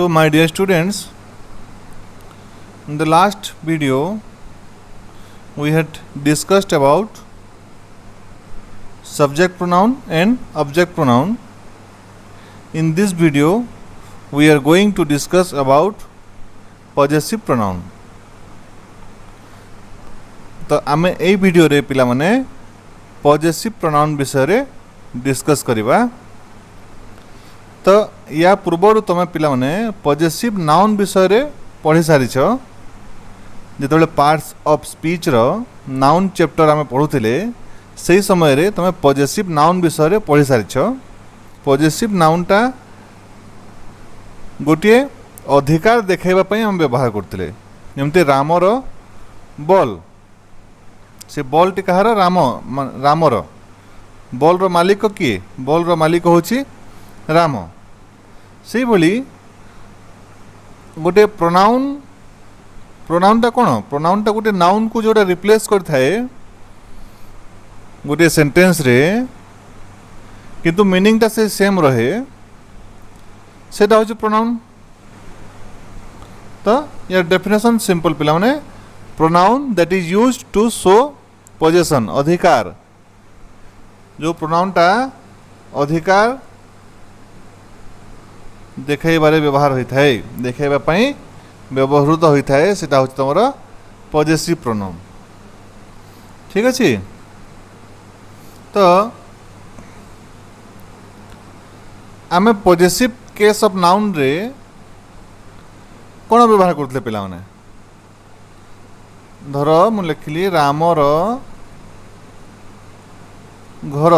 So my dear students, in the last video we had discussed about subject pronoun and object pronoun. In this video we are going to discuss about possessive pronoun. तो आमे ए video रे पिला माने possessive pronoun विषय रे discuss करिबा. तो या पूर्व तुम पिला माने possessive noun विषय रे पढ़ी सारिछ. जेतबेले पार्ट्स ऑफ स्पीच रो नाउन चैप्टर आमे पढुथिले सेही समय रे तुम possessive noun विषय रे पढ़ी सारिछ. possessive noun टा गोटे अधिकार देखाइबा पई हम व्यवहार करथिले. जेमते रामर बॉल, से बॉल टी कहार रामर. बॉल रो मालिक किए? बॉल रो मालिक होची राम. से बोली गोटे प्रोनाउन टा कौन? प्रोनाउन टा गोटे नाउन को जोटा रिप्लेस करथाए गोटे सेंटेंस रे, किंतु मीनिंग टा से सेम रहे, सेटा होची प्रोनाउन. तो यार डेफिनेशन सिंपल पिला माने pronoun that is used to show possession, अधिकार. जो प्रोनाउन टा अधिकार देखाइबारे व्यवहार होता है, देखाइबा पई व्यवहृत होता है, सेटा होची तमरा पॉजेसिव प्रोनाउन. ठीक अछि. तो आमे पॉजेसिव केस ऑफ नाउन रे कोन व्यवहार करथले पिला माने? धर मु लिखली रामर घर.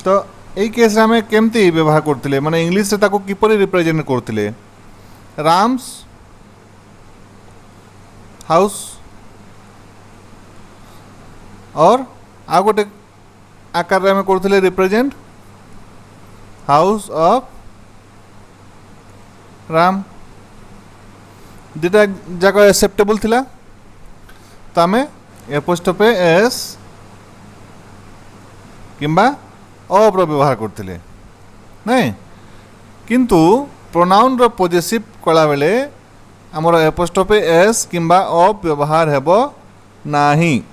तो यही केस आम केमती व्यवहार करते माने इंग्लिश से ताको किपरि रिप्रेजेंट करते? राम्स हाउस और आ गोटे आकार आम करते रिप्रेजेंट हाउस ऑफ राम. दुटा जाक एक्सेप्टेबल थिला. तो आम एपोस्ट्रोफे एस किंबा ऑफ रो व्यवहार करते नहीं, किंतु प्रोनाउन रो पॉजेसिव कला बेले आमर एपोस्ट्रोफे एस किंबा ऑफ व्यवहार हेबो नाही.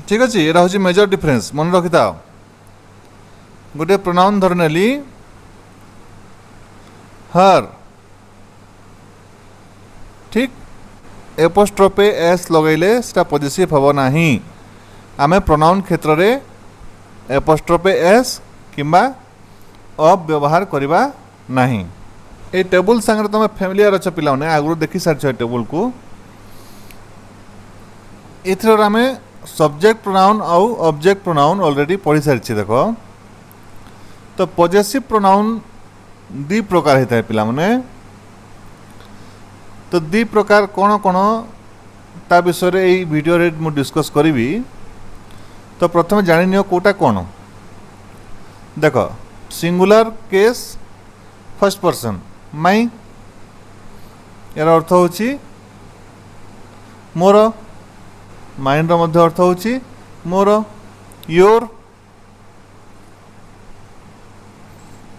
ठीक अछि. एरा होची मेजर डिफरेंस, मन रखि थाओ. गोटे प्रोनाउन धर नेली हर, ठीक, एपोस्ट्रोफे एस लगैले सेटा पॉजेसिव हेबो नाही. आमे प्रोनाउन क्षेत्र रे एपोस्ट्रोफे एस किंबा ऑफ व्यवहार करिबा नाही. ए टेबल संगे तुम फैमिलियर अच्छा पिला ने आगु देखि सारछ टेबल को. एथर आमे सब्जेक्ट प्रोनाउन और ऑब्जेक्ट प्रोनाउन ऑलरेडी पढ़ी सारछि. देखो तो पॉजेसिव प्रोनाउन दि प्रकार होता है पिला माने. तो दि प्रकार कौन कौन ता विषय रे एई वीडियो रे मु डिस्कस करिवि. तो प्रथम जानि नियो कोटा कौन. देखो singular case first person my, यार अर्थ होची मोर. माइंड रो मध्य अर्थ होची मोर. योर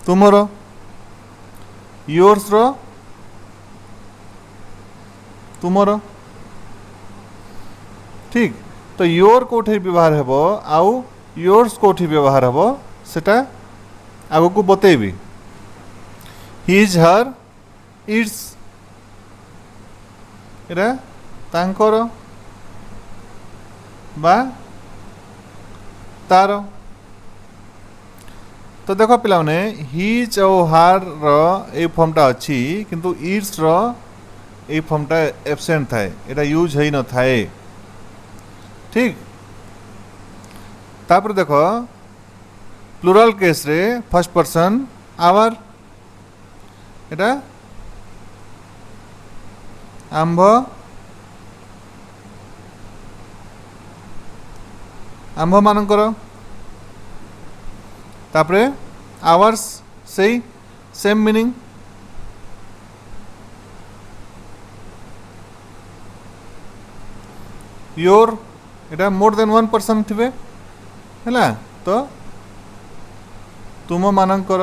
तुमर. योर्स रो तुमर. ठीक. तो योर कोठी व्यवहार हेबो आउ योर्स कोठी व्यवहार हेबो सेटा आगो को बतेबी. हिज हर इट्स एरा तांकर बा तार. तो देखो पिला ने हिज और हार रो ए फॉर्मटा अच्छी, किंतु इट्स रो ए फॉर्मटा एब्सेंट थाए, एटा यूज है न थाए. ठीक. तापर देखो प्लुरल केस रे फर्स्ट पर्सन आवर, एटा आंभ आंभ मानकर. तापरे आवर्स सेई same meaning. Your Etah more than one person थिबे हैला. तो तुम मानकर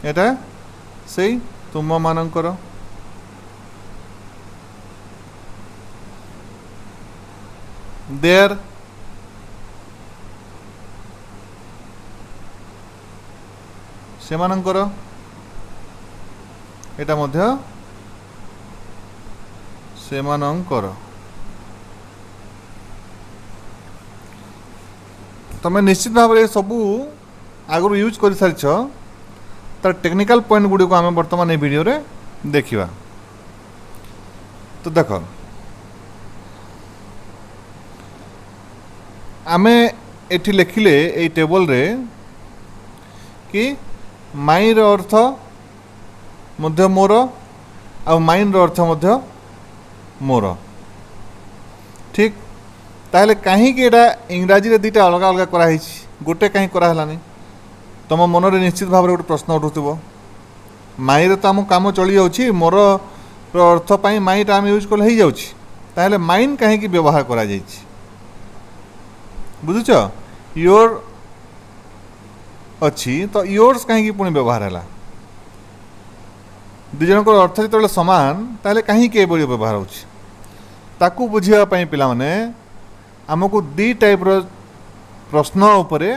एटा सेई तुम मानकर देयर से मानकर एटा मध्य से मानकर तमें निश्चित भाव में सबू आगु यूज कर सारी तार टेक्निकल पॉइंट गुड़ी को आम बर्तमान वीडियो रे देखिबा। तो देख आमे एठी लिखिले ए टेबल रे कि माई रो अर्थ मध्य मोर आ माइन रो अर्थ मध्य मोर ठीक ताहले कहीं एटा इंग्राजी रे दीटा अलग अलग कराई गोटे कहीं करालानी तुम मन रे निश्चित भाव में गोटे प्रश्न उठुव माई रे तो आम काम चली जाउछि मोर रो अर्थ पाई माईटा आम यूज कले हो जाउछि माइन कहीं व्यवहार करा जाइछि बुझुच योर अच्छी तो योर्स कहीं पुणी व्यवहार है दुजन को अर्थ जो सामान ताले कहीं व्यवहार होताकू बुझापी पिला माने आमको दी टाइप रो प्रश्न उपरे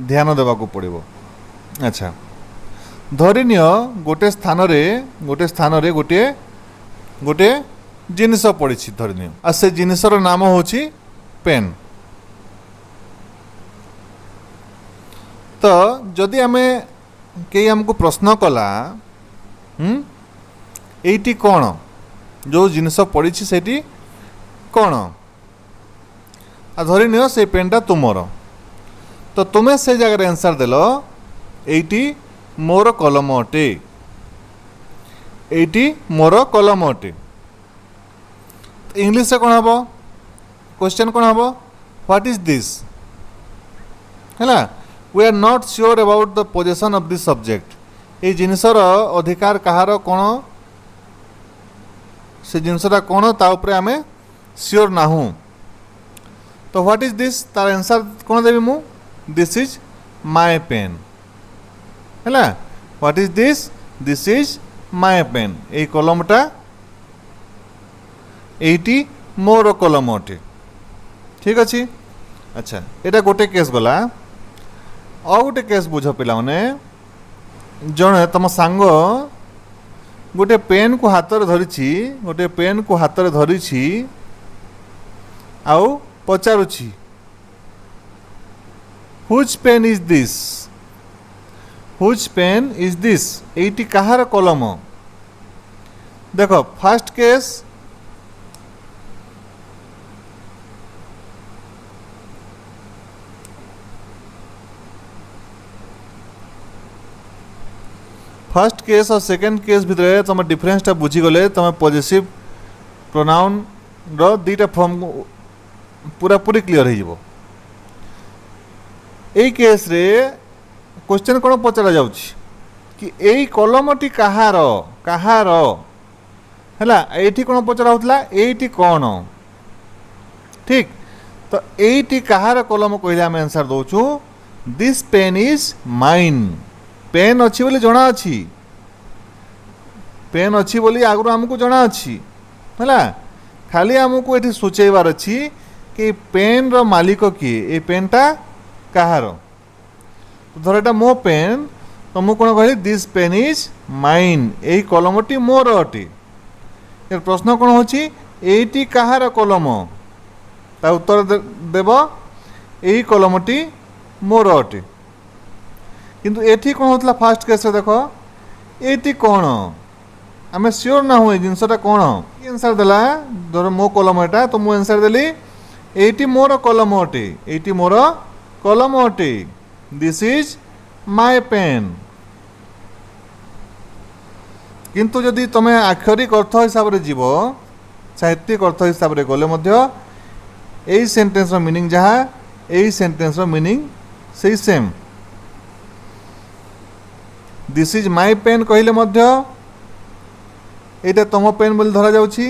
ध्यान देवा पड़ो। अच्छा धरिनिय गोटे स्थान रे गोटे गोटे जिनस पड़ी धरिनिय आ से जिनसर नाम होची पेन। तो जदि आमे कई आमको प्रश्न कला एटी कौन जो जिनस पड़ी सेठी कौन आ धरी नियो से पेनटा तुमर तो तुम्हें से जगह आंसर देल एटी मोर कलम अटे एटी मोर कलम अटे इंग्लिश से कौन हम क्वेश्चन कौन हम व्हाट इज दिस है we are not sure about the position of this subject ये जिनसर अधिकार कहार कौन से जिनसटा कौन ता उपरे आमे श्योर नाहू तो व्हाट इज दिस तार आंसर कौन देवी मु दिस इज माय पेन है what is this is my pen ये कलमटा एटी मोर कलम अटे ठीक अच्छे। अच्छा एटा गोटे केस गला आ गोटे केस बुझ पिला माने जड़े तुम सांग गोटे पेन को हाथ में धरी गोटे पेन को हाथ में धरी आउ पचारुछि whose pen is this whose pen is this एटी कहार कलम देखो फर्स्ट केस फर्स्ट केस और सेकेंड केस भितर तुम डिफरेंसटा बुझीगले तुम पॉजिटिव प्रोनाउन रो दीटा फॉर्म पूरा पूरी क्लियर हो एई केस रे क्वेश्चन कौन पचरा जाउछि कि एई कलमटी कहार कहार हैला एठी कौन पचरा होतला एठी कौन ठीक तो एठी कहार कलम कहले हम आंसर दोछु this pen is mine pen अच्छी बोली जना अच्छी पेन अच्छी बोली आगु आमको जना अच्छी है खाली आमको ये सूचेबार अच्छी कि पेन रो मालिक किए ये पेनटा कहार तो धर एटा मो पेन तो मुझे कौन कहली दिस पेन इज माइन यही कलमटी मोर अटे यार प्रश्न कौन होची एटी कहार कलम ता उत्तर देव यही कलमटी मोर अटे किंतु एठी कौन होतला फास्ट केस देख एटी कौन आम श्योर ना हुए जिनसटा कौन आंसर देला धर मो कलम एटा तो मुझे आंसर देली एटी मोर कलम अटे एटी मोर कलम अटे दिस इज माय पेन किंतु जदि तुम आक्षरिक अर्थ हिसाब रे जीव साहित्यिक अर्थ हिसाब रे गले मध्य एई सेंटेंस रो मीनिंग जहाँ एई सेंटेंस रो मीनिंग सेई same this is my pen कहले मध्य एटा तुम पेन बोली धरा जाउछि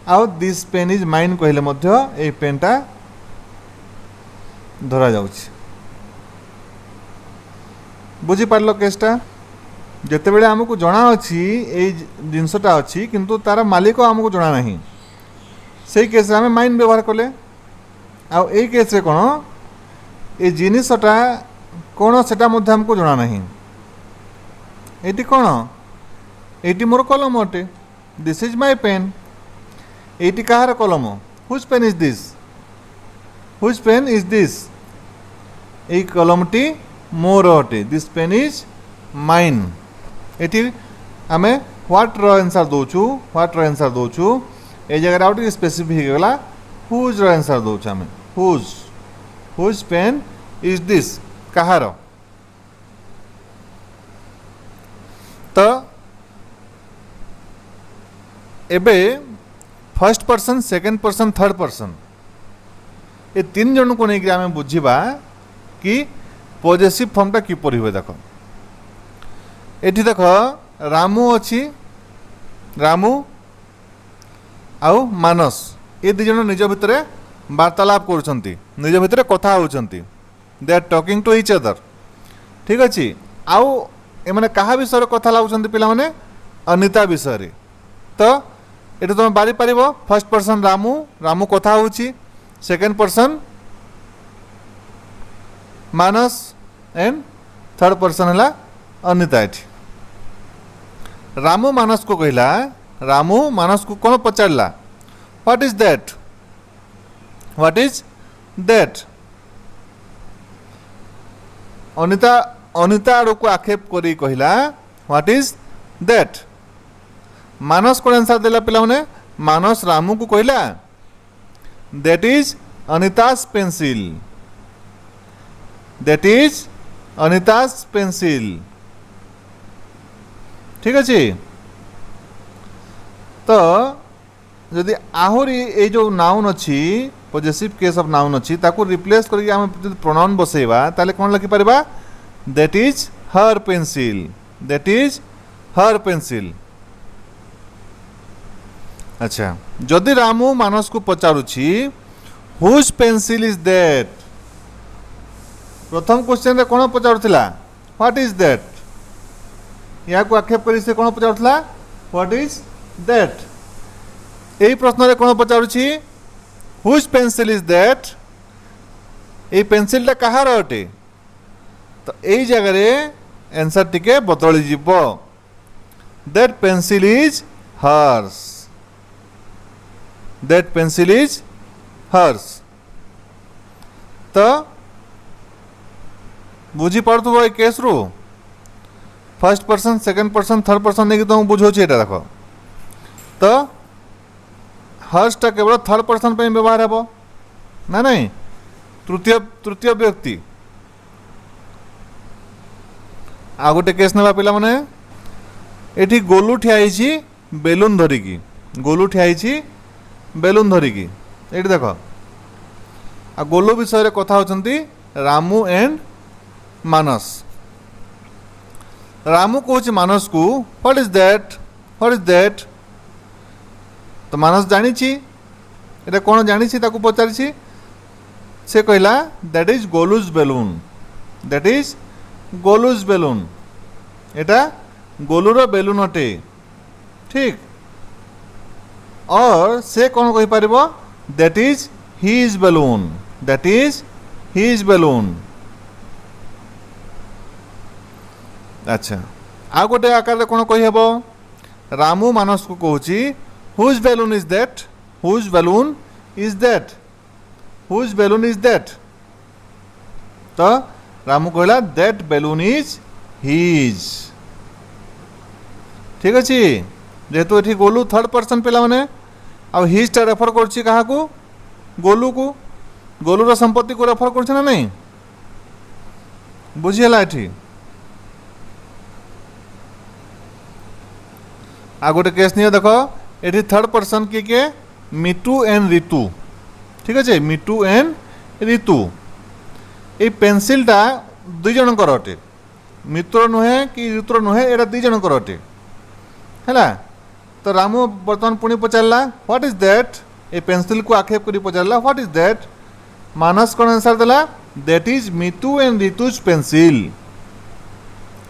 आउ दिस पेन इज माइन कहले मध्य ए पेनटा धरा जाउछि बुझीपार केसटा जिते बड़े आमको जना अच्छी जिनसटा अच्छी किंतु तार मालिक आमको जना ना से केस आम माइन व्यवहार कले आ केस कौन ये जिनसटा कौन से आमको जना ना ये कौन ये मोर कलम अटे दिस इज माय पेन ये कहार कलम whose pen is this whose pen is this ये कलमटी मोर अटे दिस पेन इज माइन ये आम ह्वाट आंसर दौचु ह्वाट आंसर दौचु ये जगह आउट स्पेसिफिक होगा हुज आंसर दौचु आम whose whose pen is this कहार तो एबे first person second person third person ये तीन जन को लेकिन आम बुझा कि पॉजिटिव फॉर्मटा किपर हुए देख एठी देख रामू अच्छी रामू आउ मानस ये दी जन निज भितर वार्तालाप करुँच निज भितर कथा होती they are talking to each other ठीक अच्छे आउ एमाने कहा विषय कथा लागुंट पिला माने अनिता विषय तो ये तुम बारी पार फर्स्ट पर्सन रामू रामू कथा होची second person Manas and third person है अनिता एठी रामू मानस को कहला रामू मानस को कौन पचारला what is that what is that Anita Anita आड़ को आक्षेप करी कहला व्हाट इज दैट मानस कौन आंसर देला पिला माने मानस रामू को कहला that is Anita's pencil that is Anita's pencil ठीक अच्छे तो जदि आहरी ये जो नाउन अच्छी पॉजिटिव केस ऑफ नाउन अच्छी ताको रिप्लेस करके आम जब प्रोनाउन बसैबा ताले कौन लिखि Paribas that is her pencil that is her pencil अच्छा जदि रामू मानस को पचारुछि हुज पेंसिल इज दैट प्रथम क्वेश्चन रे कौन पचारुथिला व्हाट इज दैट या को आक्षेप करी से कौन पचारुथिला व्हाट इज दैट यही प्रश्न रे कौन पचारुछि हुज पेंसिल इज दैट ये पेंसिलटा कहार अटे तो यही जगह रे आंसर टिके बदली जीवो that pencil is hers that pencil is hers तो बुझी पार्थुव ए केस रु first person second person third person नहीं तुम बुझे देख तो हर्षटा केवल थर्ड पर्सन पे व्यवहार हे ना नहीं तृतीय तृतीय व्यक्ति आ गोटे केस ना पिला माने एठी गोलू ठियाई बेलून धरिकी गोलू ठियाई बेलून धरिकी ये देख आ गोलू विषय कथा होचंती रामू एंड मानस रामू कहूँ मानस को व्हाट इज दैट तो मानस जानी ये कौन जानी पचारि से कहला that is Golu's balloon that is Golu's balloon एटा गोलूर बेलून अटे ठीक और से कौन कहि पारिबो that is his balloon that is his balloon अच्छा आ गोटे आकार कौन कही हेबो रामू मानस को कहूँ whose balloon is that whose balloon is that whose balloon is that तो रामू कहला दैट बेलून इज हिज ठीक अच्छे जेहेतु ये गोलू थर्ड पर्सन पिला माने आ हिज टा रेफर करछि कहा को गोलू को गोलूर संपत्ति को रेफर करछि ना नहीं बुझीला एठी आ गोटे केस नहीं देख ये थर्ड पर्सन किए मिटू एंड ऋतु ठीक अच्छे मिटू एंड ऋतु ये पेनसिलटा दुई जनकर अटे मित्र नुहे कि ऋतुर नुहे यहाँ दुई जनकर अटे है तो रामू बर्तमान पुणी पचारा व्हाट इज दैट ये पेनसिल को आक्षेप कर पचारा व्हाट इज दैट मानस कौन आंसर देला that is Mitu and Rituj pencil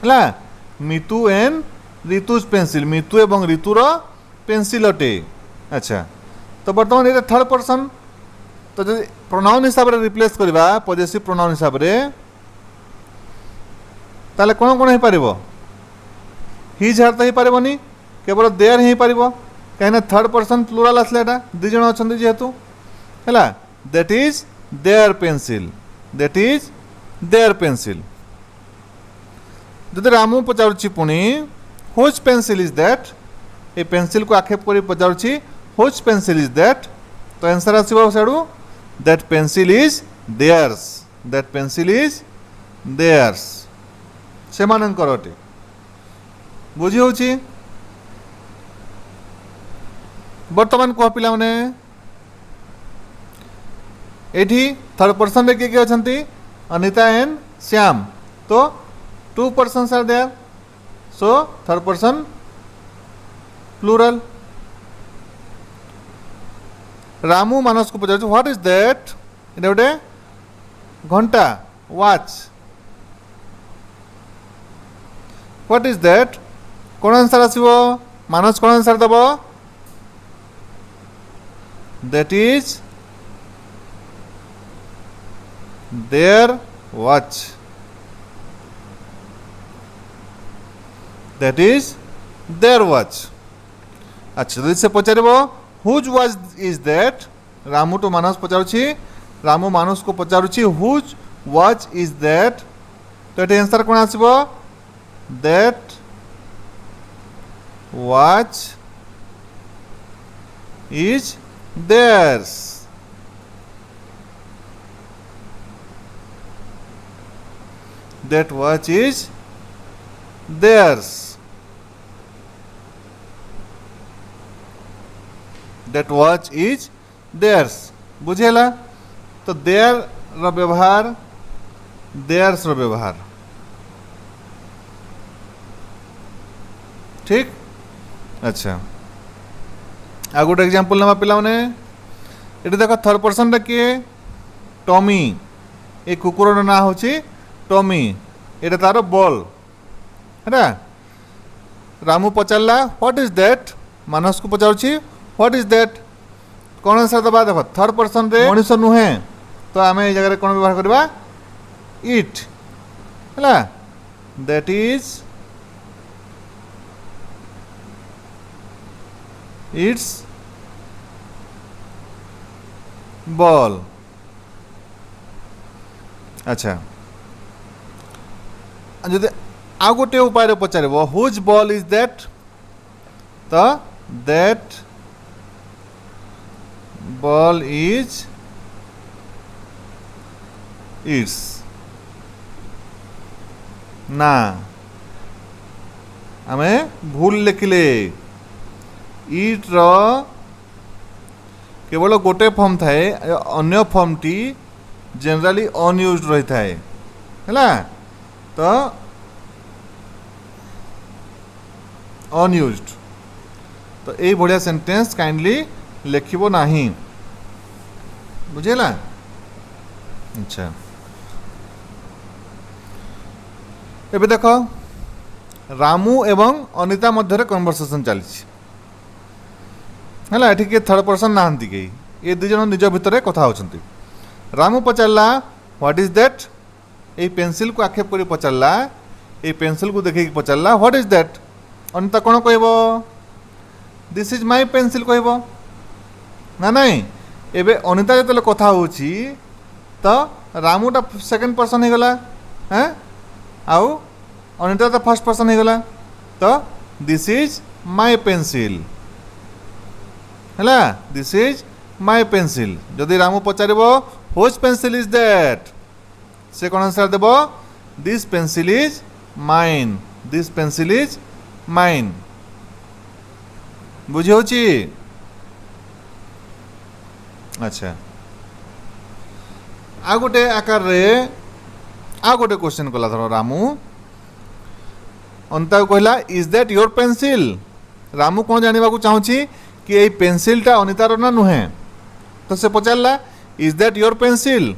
है मितु एंड ऋतुज पेंसिल मितु एवं ऋतुर पेंसिल अटे। अच्छा तो बर्तमान ये थर्ड पर्सन तो जो प्रोनाउन हिसाब से रिप्लेस करवा पॉजिटिव प्रोनाउन हिसाब से ताले कौन कौन हो पारिबो हिज हर तो हो पारिबोनी केवल देयर ही पारिबो कहीं थर्ड पर्सन प्लूराल आसले एटा दुई जन अच्छा जेहेतु है that is their pencil that is their pencil. जदि रामू पचारुछि पुणी whose pencil is that a pencil को आक्षेप कर पचारुछि हुज पेंसिल इज दैट तो आंसर आसिबो साडू that pencil is theirs that pencil is theirs से मानकर अटे बुझी होछि। बर्तमान कह पिला माने एठी थर्ड पर्सन रे किए अछंती अनिता एंड श्याम तो two persons are there so third person plural. Ramu मानस को पचार व्हाट इज दैट इटा गोटे घंटा वॉच व्हाट इज दैट कौन आंसर आसिबो मानस कौन आंसर दबो that is their watch that is their watch. अच्छा तो इससे पचारिबो whose watch is that Ramu तो मानस पचारुछि रामू मानस को पचारुछि हुज वॉच इज दैट तो ये आंसर कौन आसिबो that watch is theirs that watch is theirs that watch is theirs बुझेला तो देयर रो व्यवहार देयर्स रो व्यवहार ठीक। अच्छा आ गोटे एग्जांपल नवा पिला माने ये देख थर्ड पर्सन किए टॉमी ए कुकुर ना हूँ टॉमी ये तार बॉल है रामू पचारा व्हाट इज दैट मानस को पचारुछि व्हाट इज दैट कौन आंसर दबा देख थर्ड पर्सन रे मनुष्य नुहे तो आम ये जगह कौन व्यवहार करवा इट है दैट इज इट्स बॉल। अच्छा जदि आ गोटे उपाय पचार हुज बॉल इज दैट तो दैट बॉल इज इट्स ना आमे भूल लिखिले इट रो केवल गोटे फॉर्म थाए अन्य फॉर्म टी जनरली अनयूज्ड रही थाए है तो अनयूज्ड तो ये बढ़िया सेंटेंस काइंडली लिखिबो नहीं बुझेला। अच्छा एबे देखो रामू एवं अनिता मध्य कन्वर्सेशन चली है ये थर्ड पर्सन नहांती कहीं ये दुई जन निज भितर कथा होचंती। रामू पचारा व्हाट इज दैट ये पेंसिल को आक्षेप कर पचारा ये पेंसिल को देखिए पचारा व्हाट इज दैट अनिता कौन कहब दिस इज माय पेंसिल कहब ना नहीं एबे अनिता जो कथा होची तो रामूटा सेकेंड पर्सन हो गला हैं आउ अनिता तो फर्स्ट पर्सन हो गला तो दिस इज माय पेंसिल है दिस इज माय पेंसिल। जदि रामू पचार हुज पेंसिल इज दैट से कौन आंसर देव this pencil is mine this pencil is mine बुझी होची। अच्छा आ गोटे आकार रे आ गोटे क्वेश्चन कला धर रामू अंता कहला is that your pencil Ramu कौन जानवा चाहूँगी कि ये पेंसिलटा अनितार ना नुहे तो से पचारा is that your pencil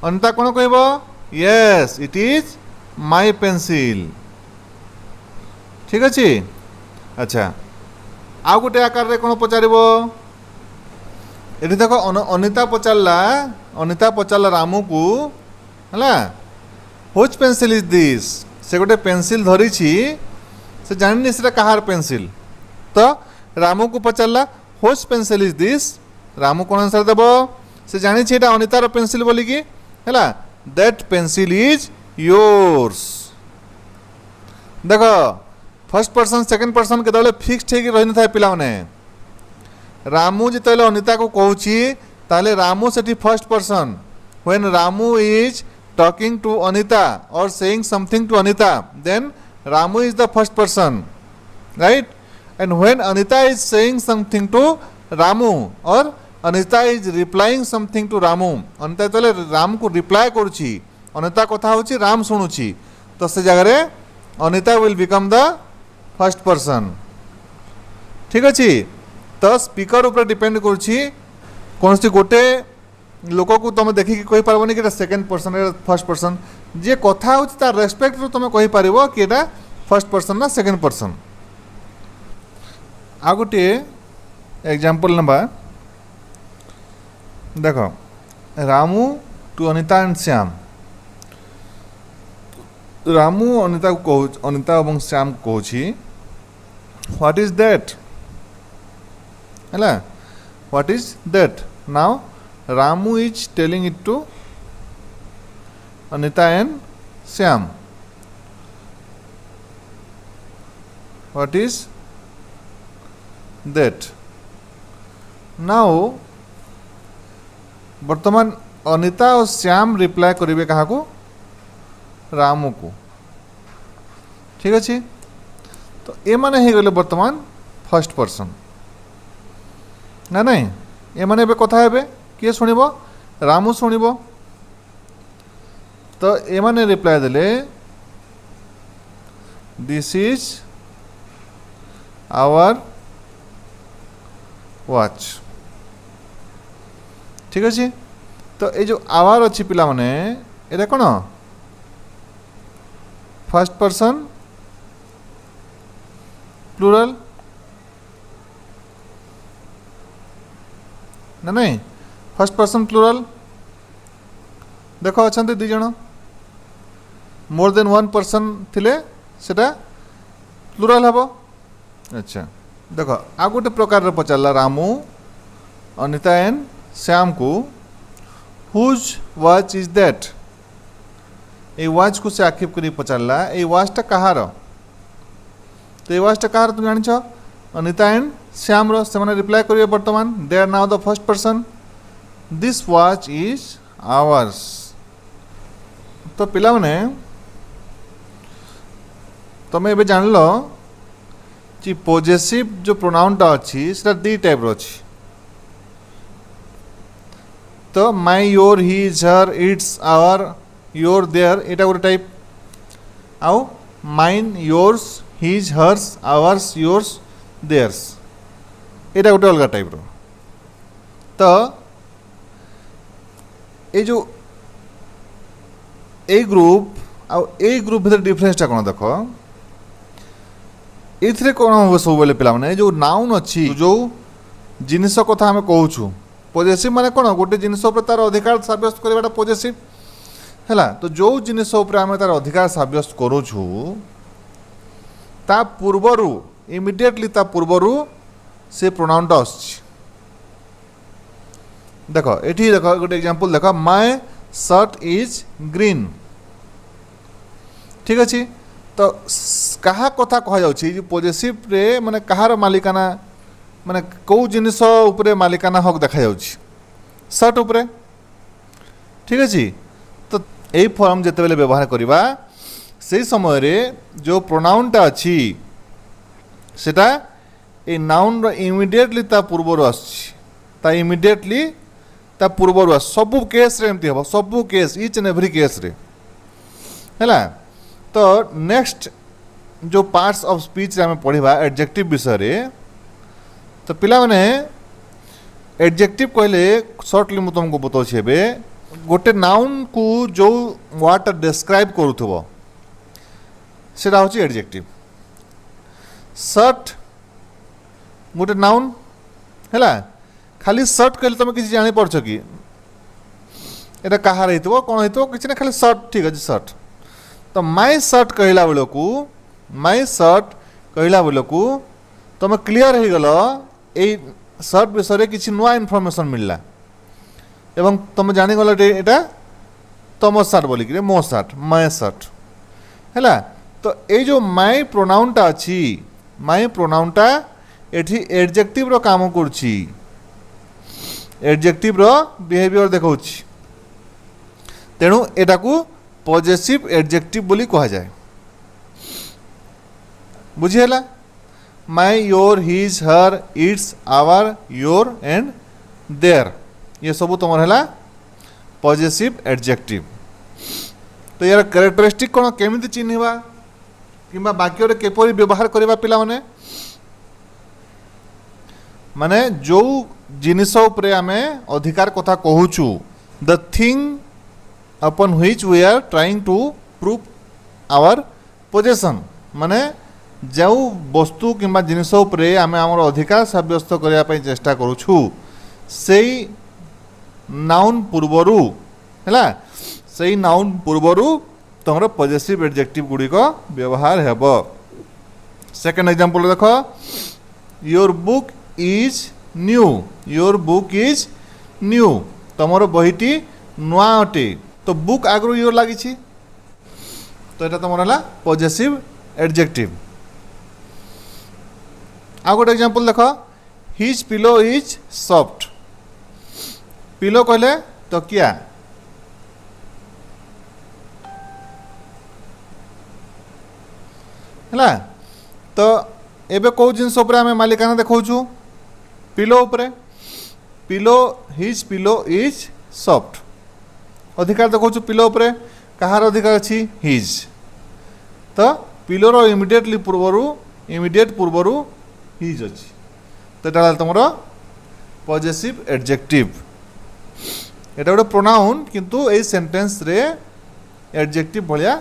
Anita कौन कहब yes it is my pencil. ठीक अच्छे। अच्छा आउ गोटे आकार रे कौन पचार ये देख अनिता पचारा रामू को है व्हिच पेंसिल इज दिस। से गोटे पेंसिल धरी से जानी से कहार पेंसिल। तो रामू को पचारा which pencil is this. Ramu कौन आंसर देव से जानी अनितार पेंसिल बोलिकी है दैट पेंसिल इज योर्स। देख फर्स्ट पर्सन सेकंड पर्सन के फिक्सड हो रही था पिला माने। रामू जिते अनिता को कहूँ रामू से first person when Ramu is talking to Anita और saying something to Anita then Ramu is the first person right. And when Anita is saying something to Ramu और Anita is replying something to Ramu Anita तो राम को रिप्लाई करुच्ची अनिता कथा होची राम शुणुची तो से जगह Anita will become the first person. ठीक अच्छे। तो स्पीकर ऊपर डिपेंड करुच्ची कौन सी गोटे लोक को तुम देखिकी कही पारबनी कि सेकेंड पर्सन फर्स्ट पर्सन जे कथा होची तार रेस्पेक्ट रो तुम कही पारिबो कि एटा फर्स्ट पर्सन ना सेकेंड पर्सन। आ गोटे एग्जांपल नबा देख रामू टू अनिता एंड श्याम। रामू अनिता को कहू अनिता और श्याम को कहूँ व्हाट इज दैट है what is that. Now Ramu is telling it to Anita and Shyam what is that. Now वर्तमान अनिता और श्याम रिप्लाई करेंगे क्या को रामू को। ठीक अच्छे। तो ये माने ही गले वर्तमान फर्स्ट पर्सन ना नहीं ये माने कथा हे किए शुणव रामू शुणव। तो ये माने रिप्लाई देले दिस इज आवर वॉच। ठीक अच्छे। तो ये जो आवर अच्छी पिला माने ये कौन फर्स्ट पर्सन प्लूरल ना नहीं फर्स्ट पर्सन प्लूरल। देख अच्छा दी जन मोर देन वन पर्सन थिले सेटा प्लूरल हम। अच्छा देख आ गोटे प्रकार पचारा रामू अनिता एंड श्याम को हुज वॉच इज दैट। ये वॉच को से आक्षेप कर पचारा ये वॉचटा कहार। तो ये वॉचटा कहार तुम जान अनिता एंड श्याम से रिप्लाई करेंगे वर्तमान they are now the first person this watch is ours. तो पिला माने तुम ये जान लो कि पॉजेसिव जो प्रोनाउनटा अच्छी से दी टाइप अच्छी। तो my your his her its our your their एटा गोटे टाइप आउ mine yours his hers ours yours theirs एटा गोटे अलग टाइप रो। तो ये जो ए ग्रुप आउ ए ग्रुप भीतर डिफरेंसटा कौन देख ये कौन हम सब बेले पिला माने जो नाउन अच्छी जो जिनिस कथा आम कहूँ पॉजिटिव माने कौन गोटे जिनिस तार अधिकार सब्यस्त करवाटा पॉजिटिव है। तो जो जिनिस आम तार अधिकार सब्यस्त करुछु ता पूर्वरु इमिडिएटली ता पूर्वरु से प्रोनाउनटा आसछि। देख एठी देख गोटे एग्जांपल देख माय शर्ट इज ग्रीन। ठीक अच्छे। तो कहा कथा कह जाउछि पॉजिटिव रे माने कहार मालिकाना माने कौ जिनिस उपरे मालिकाना हक देखा जाउछि शर्ट उपरे। ठीक अच्छे। तो यही फॉर्म जिते बेले व्यवहार करवा से समय रे जो प्रोनाउनटा अच्छी सेटा ए नाउन रो इमिडिएटली ता पूर्वर आछि ता इमिडिएटली ता पूर्वर आस सबु केस रे एमती हबो सबु case each and every case रे हैला। तो नेक्स्ट जो पार्ट्स ऑफ स्पीच रे हम पढ़िबा एडजेक्टिव विषय रे। तो पिला माने एडजेक्टिव कहले शॉर्टली मु तुमको बताउछि एबे गोटे नाउन को जो वर्ड डिस्क्राइब करूथबो सेटा होची एडजेक्टिव। शर्ट गोटे नाउन हैला, खाली शर्ट कहले तुम किसी जानी पड़छ कि एटा कहार हेतबो कोन हेतबो किछि ना, खाली शर्ट ठीक अछि शर्ट। तो माय शर्ट कहला बेलकू, माय शर्ट कहला बेलकू तुम क्लियर हो गल ए शर्ट विषय किसी नुआ इनफॉरमेशन मिलला एवं तुम जानीगल एटा तुम शर्ट बोलिक मो शर्ट माय शर्ट हैला। तो ये जो माय प्रोनाउनटा अच्छी, माय प्रोनाउनटा एठी एडजेक्टिव रो काम करछि, एडजेक्टिव रो बिहेवियर देखौछि, तेणु एटा को पॉजिटिव एडजेक्टिव बोली कहा जाए। बुझिहेला, my your his her its our your and their ये सब तुम है पॉजिटिव एडजेक्टिव। तो यार कैरेक्टरिस्टिक कौन केमिति चिन्हवा कि वाक्य केपरि व्यवहार करवा पिला माने जो जिनिस उपरे आमे अधिकार कथा कहूचु, the thing upon which we are trying to prove our possession, माने जो वस्तु किंबा जिनिस उपरे आमे आमर अधिकार साब्यस्त करने पे चेष्टा करूछु सेई नाउन पूर्वरु हैला, सेई नाउन पूर्वरु तुमर पॉजिटिव एडजेक्टिव गुड़ी को व्यवहार हेब। सेकंड एग्जांपल देखो, your book is new, your book is new तुमर बहीटी नुआ अटे, तो बुक आगु योर लगी तो यहाँ तुम है पॉजिटिव एडजेक्टिव। आ गोटे एग्जांपल देख, his pillow is soft, pillow कहले तकिया है, तो एबे कौ जिनस आम मालिकाना देखु पिलो उपरे, pillow his pillow is soft अधिकार देखु पिलो उपरे, कहार अधिकार अच्छी हिज, तो पिलोर इमिडिएटली पूर्वर इमिडिएट पूर्वर हिज अच्छी, तो यहाँ तुम पॉजिटिव एडजेक्टिव। एटा गोटे प्रोनाउन किंतु ए सेंटेंस रे एडजेक्टिव भाया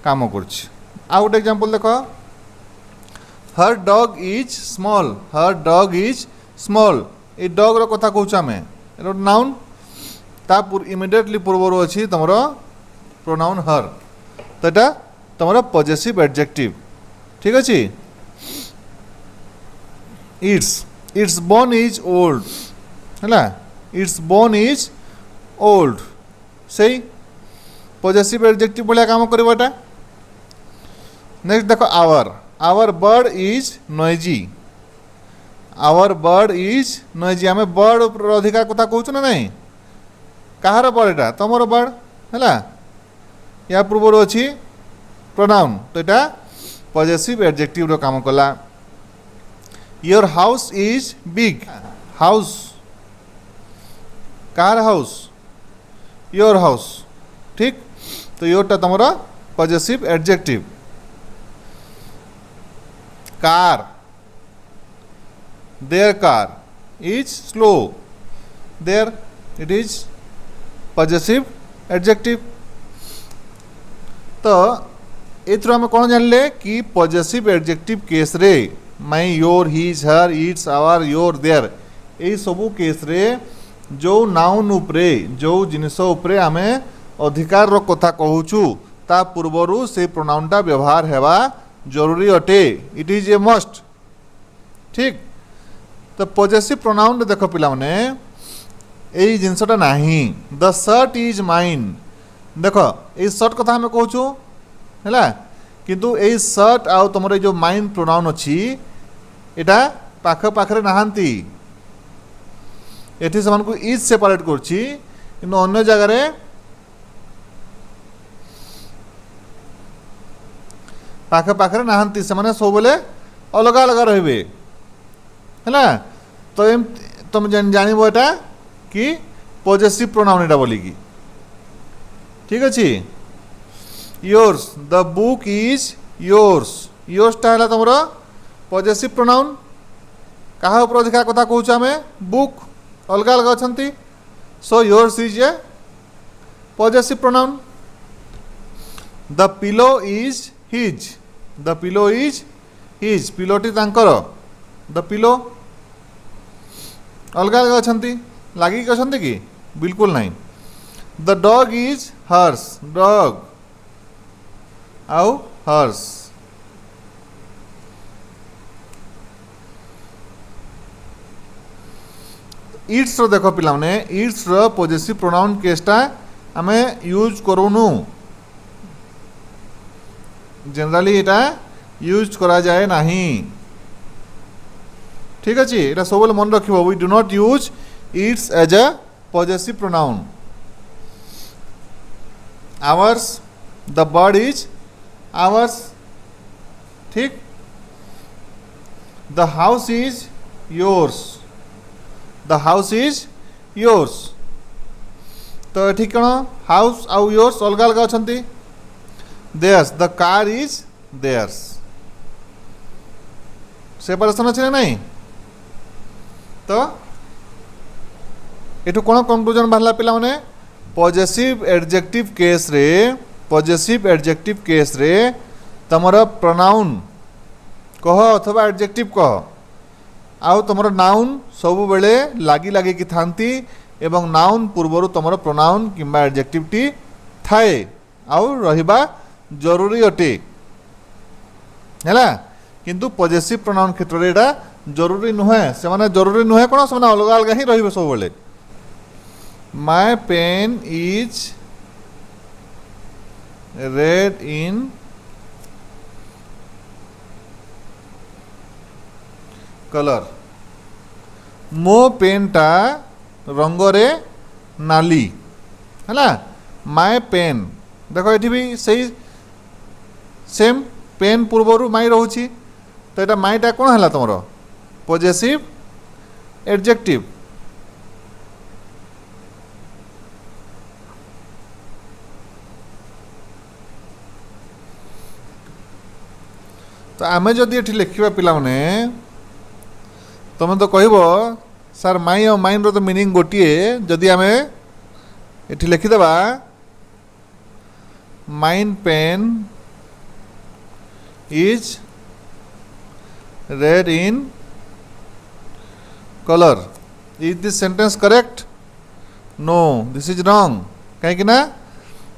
काम करछि। आ गोटे एग्जांपल देखो, her dog is small, her dog is small ए डॉग रो कथा कहूँ आम नाउन ता इमिडिएटली पूर्वर अच्छी तुम प्रोनाउन हर, तो यहाँ तुम पॉजिटिव एडजेक्टिव ठीक अच्छे। इट्स बोन इज ओल्ड है, इट्स बोन इज ओल्ड सही पॉजिटिव एडजेक्टिव भाया काम करवाटा। नेक्स्ट देखो, our bird is noisy, our bird is noisy आम बर्ड अधिकार कथा कहूँ ना नहीं, कहार बर्ड एटा तुमर बर्ड है, या पूर्वर अच्छी प्रोनाउन, तो यहाँ पॉजिटिव एडजेक्टिव रो काम कला। Your house is big, house कार हाउस योर हाउस ठीक, तो योरटा तुम पॉजिटिव एडजेक्टिव। कार their car is slow, their it is positive adjective. तो एथरो आम कौन जानले कि पॉजिटिव एडजेक्टिव केस रे my your his her its our your their यही सबू केस रे जो नाउन उपरे जो जिनिस उपरे आमे अधिकार रो कथा कहूचु ता पूर्वरु से प्रोनाउनटा व्यवहार हेबा जरूरी अटे, इट इज ए मस्ट ठीक। तो पॉजिटिव प्रोनाउन देख पिला माने यही जिनसटा नाही, द शर्ट इज माइन, देख ये शर्ट कथा हमें कहूचु है, किंतु यही शर्ट आउ तुम जो माइन प्रोनाउन अच्छी एटा पाख पाखरे नहांती, एठी समान को इज सेपरेट करछि, किंतु अन्य जगह रे पाख पाखरे नहांती, से माने सब बेले अलग अलग रहिबे है। तो तुम जानबो एटा कि पॉजिटिव प्रोनाउन एटा बोली की ठीक अच्छे। Yours, the book is yours, योर्सटा है तुम पॉजिटिव प्रोनाउन, कहा उपर अधिकार कथा कहूँ आम बुक अलग अलग अच्छा, so yours is a positive pronoun. The pillow is his, the pillow is his, पिलोटी तांकर, द पिलो। अलग अलग अच्छा लगिक अच्छा कि बिल्कुल नहीं। The dog is hers, dog आउ हर्स। इट्स रो देख पिला माने इट्स रो पॉजिटिव प्रोनाउन केसटा आमे यूज करूनु, जनरली एटा यूज करा जाए नहीं। ठीक अच्छे, ये सब मन रखिबो, we do not use its as a positive pronoun. Ours, the bird is ours. ठीक। The house is yours, the house is yours. तो ठीक कौन हाउस आउ योर्स अलग अलग अच्छा। Theirs, the car is theirs, separation अच्छे ना नहीं। तो ये कौन कंक्लूजन बाहर पिला माने पॉजिटिव एडजेक्टिव केस रे, पॉजिटिव एडजेक्टिव केस रे तमर प्रोनाउन कह अथवा एडजेक्टिव कह आउ तुमर नाउन सब बेले लागी लागी कि थांती एवं नाउन पूर्वर तुमर प्रोनाउन किंबा एडजेक्टिव टी थाए आउ रहिबा जरूरी अटे हैला। किंतु पॉजिटिव प्रोनाउन क्षेत्र रे एटा जरूरी नुहे, से माने जरूरी नुहे कोन, से माने अलग अलग ही रहिबे सब बेले। My pen is red in colour, मो पेनटा रंगरे नाली है। माय पेन देखो ये भी सही सेम पेन पूर्वर माई रोची, तो यहाँ माईटा कौन है तुम पॉजिटिव एडजेक्टिव। तो आम जदि ये लिखा पिला माने तुम तो कहब सर माई और माइन रो तो मीनिंग गोटे, जदि आम ये लिखिदेबा mine pen is red in colour, is this sentence correct? No, this is wrong. कहीं ना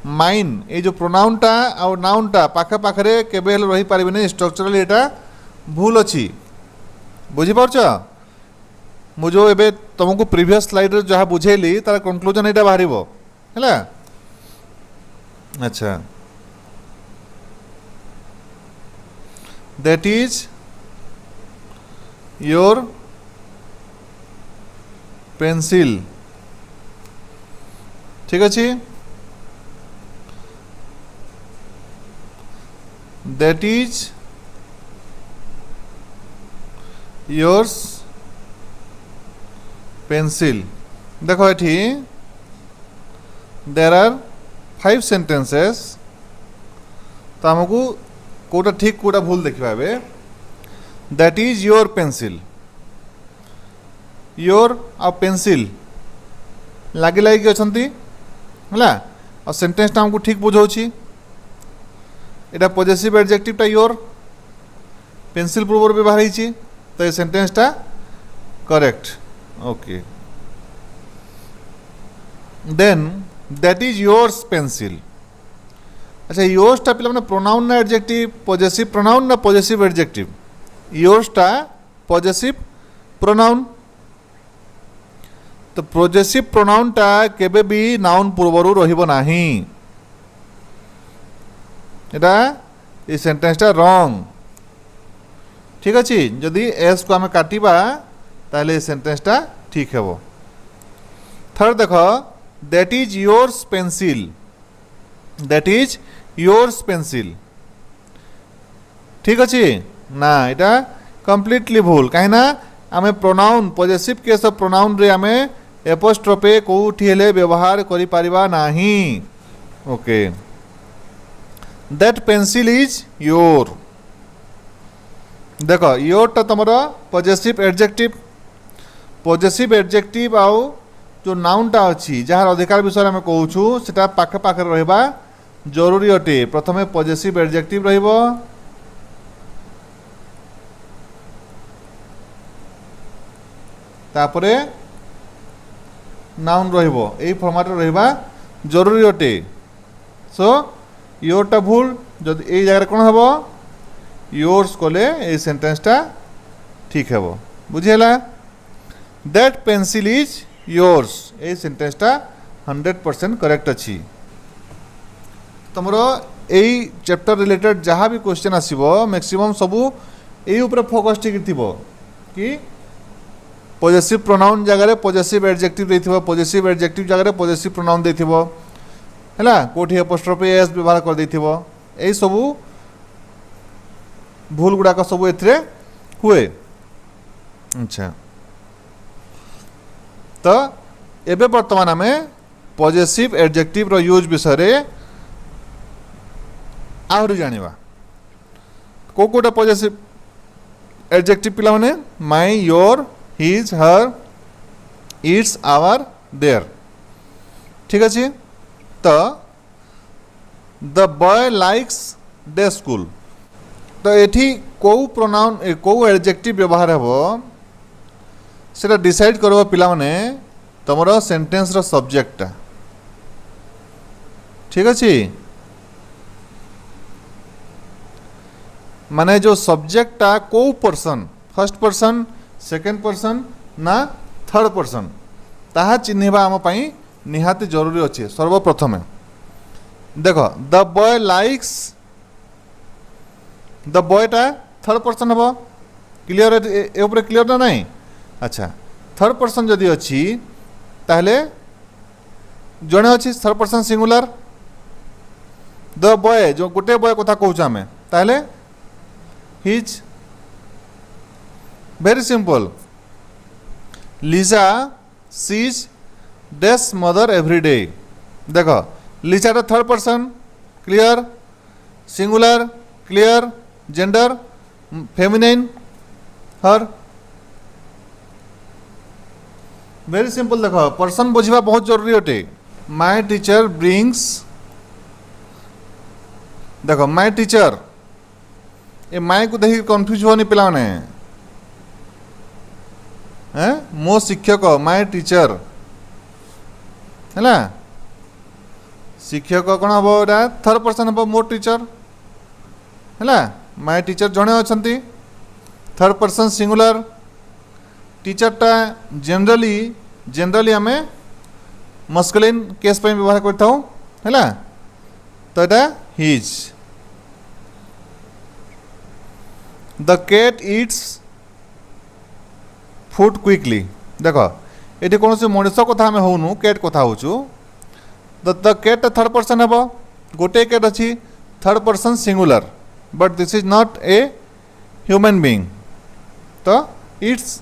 माइन ये जो प्रोनाउनटा और नाउनटा पाखे पाखे केबे रही पारे, स्ट्रक्चरली एटा भूल अच्छी। बुझीपारछ मु जो एबे तुमको प्रीवियस स्लाइड रे जहाँ बुझेली तार कंक्लूजन एटा बाहर है। अच्छा, दैट इज योर पेंसिल। ठीक अच्छे, दैट इज योर्स पेंसिल। देखो ये देर आर 5 सेंटेंसेस, तो आमको कोटा ठीक कोटा भूल देखा। That is your pencil, your आ पेंसिल लगे लगे अच्छा है, और सेंटेंसटा आमको ठीक बुझाऊँ। एटा पॉजिटिव एडजेक्टिवटा योर, पेंसिल पूर्व भी बाहर होती, तो ये सेंटेंसटा करेक्ट। Okay, then that is yours pencil. अच्छा, योर्सटा पिला माने प्रोनाउन ना एडजेक्टिव? पॉजिटिव प्रोनाउन ना पॉजिटिव एडजेक्टिव? योर्सटा पॉजिटिव प्रोनाउन। तो पॉजिटिव प्रोनाउनटा केबे भी नाउन पूर्वरु रहिबो नाही। एटा ये सेंटेंसटा रॉन्ग। ठीक अच्छे, जदि एस को आम काटिबा ताले सेंटेंसटा ठीक है। थर्ड देख, that is yours pencil, that is yours pencil. ठीक अच्छे ना, एटा कंप्लीटली भूल। कहीं ना आम pronoun positive case of pronoun रे आम एपोस्ट्रोफे कोठी हेले व्यवहार करि परिबा नाही। Okay, that pencil is your. देख योरटा तुम पॉजिटिव एडजेक्टिव, पॉजिटिव एडजेक्टिव आउ जो नाउनटा अच्छी जार अधिकार विषय में कहूँ से पाखे पाखे रहा जरूरी अटे। प्रथमे पॉजिटिव एडजेक्टिव रहिबो, तापरे नाउन रहिबो एई फॉर्मेट रे रहिबा जरूरी अटे। सो योरटा भूल जदि एई जगह कोन हबो योर्स कोले एई सेंटेंसटा ठीक हेबो। बुझिला दैट पेंसिल इज योर्स एई सेंटेंसटा 100% करेक्ट अछि। तुमरो एई चैप्टर रिलेटेड जहाँ भी क्वेश्चन आसीबो मैक्सिमम सबू एई ऊपर फोकस ठीक थिबो कि पॉजिटिव प्रोनाउन जगह रे पॉजिटिव एडजेक्टिव देथिबो पॉजिटिव एडजेक्टिव जगह रे पॉजिटिव प्रोनाउन देथिबो हैला कोठी एपोस्ट्रोफी एस व्यवहार कर देथिबो एई सबू भूल गुडा का सबू एथरे हुए। अच्छा तो एबे वर्तमान आमे पॉजिटिव एडजेक्टिव रो यूज विषय रे आहरी जानिबा को कोटा पॉजिटिव एडजेक्टिव पिला माने my your his her its our their ठीक अछि। तो the boy likes the school तो एठी को प्रोनाउन को एडजेक्टिव व्यवहार हेबो सेटा डिसाइड करबो पिला माने तमरो सेंटेंस रो सब्जेक्ट ठीक अछि। माने जो सब्जेक्टा को person first person second person ना थर्ड पर्सन ताहा चिन्हवा आम पई निहाती जरूरी अच्छे। सर्वप्रथमे देखो द बॉय लाइक्स द बॉयटा थर्ड पर्सन हम क्लियर ए ऊपर क्लियर ना नहीं। अच्छा थर्ड पर्सन जदि अच्छी ताहले जड़े अच्छी third person singular the boy जो गोटे बॉय कथा कहूँ आम ताहले his very simple Liza sees dash mother every day देखो Liza third person clear singular clear gender feminine her very simple देखो पर्सन बुझा बहुत जरूरी अटे। माय टीचर ब्रिंग्स देखो माय टीचर ए माय को देखिए कन्फ्यूज होनी पिला ने मो शिक्षक माय टीचर है शिक्षक कौन हम थर्ड पर्सन हम मोर टीचर है माय टीचर जड़े अच्छा थर्ड पर्सन सिंगुलर टीचरटा जेनराली आम मस्कुलिन केस पे व्यवहार करता है तो यहाँ his the cat its food quickly देखो ये कौन से मनुष्य कथा आम होनु कैट कथा होचु द कैट थर्ड पर्सन हम गोटे कैट अच्छी third person singular but this is not a human being तो its